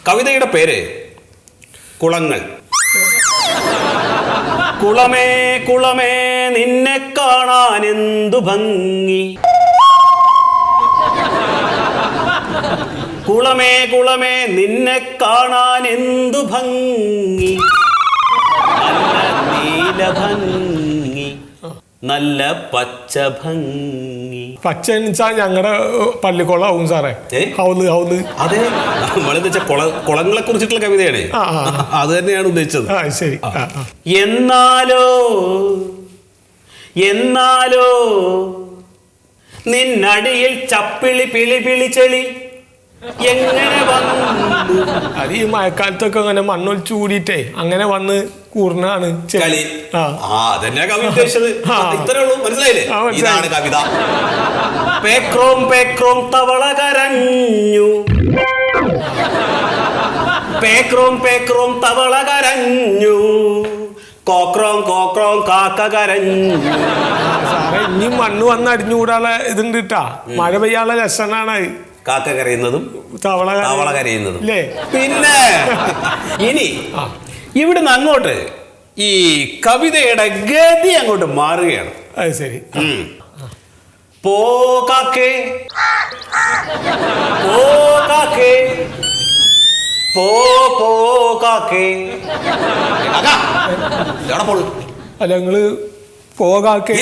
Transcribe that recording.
കവിതയുടെ പേര് കുളങ്ങൾ. കുളമേ കുളമേ നിന്നെ കാണാൻ എന്തു ഭംഗി, കുളമേ കുളമേ നിന്നെ കാണാൻ എന്തു ഭംഗി, നല്ല നീലഭംഗി നല്ല പച്ച ഭംഗി. പച്ച ഞങ്ങളുടെ പള്ളിക്കുളമാവും സാറേ. ഹൗല്. അതെ, നമ്മളെന്ന് വെച്ചാൽ കുളങ്ങളെ കുറിച്ചിട്ടുള്ള കവിതയാണ്. അത് തന്നെയാണ് ഉദ്ദേശിച്ചത്. ശരി. എന്നാലോ എന്നാലോ നിന്നടിയിൽ ചപ്പിളി പിളി പിളി ചെളി എങ്ങനെ വന്നു. അത് ഈ മഴക്കാലത്തൊക്കെ അങ്ങനെ മണ്ണൊലിച്ചു കൂടിയിട്ടേ അങ്ങനെ വന്ന് കൂർണാണ് കളി. അതന്നെ കവി ഉദ്ദേശിച്ചത്. ഇത്രേ ഉള്ളൂ, മനസ്സിലായില്ലേ? ഇതാണ് കവിത. പേക്രോം പേക്രോം തവള കരഞ്ഞു, പേക്രോം പേക്രോം തവള കരഞ്ഞു, കോക്രോം കോക്രോം കാക്ക കരഞ്ഞു. സാറേ ഇനി മണ്ണ് വന്ന് അടിഞ്ഞുകൂടാനുള്ള ഇതുണ്ട് കേട്ടാ. മഴ പെയ്യാനുള്ള ലക്ഷണാണ് കാക്ക കരയുന്നതും തവള കരയുന്നതും. പിന്നെ ഇനി ഇവിടുന്ന് അങ്ങോട്ട് ഈ കവിതയുടെ ഗതി അങ്ങോട്ട് മാറുകയാണ്. അത് ശരി. പോ കാക്കേ പോ കാക്കേ പോ പോ കാക്കേ. അല്ല നിങ്ങള് പോകാക്കേ.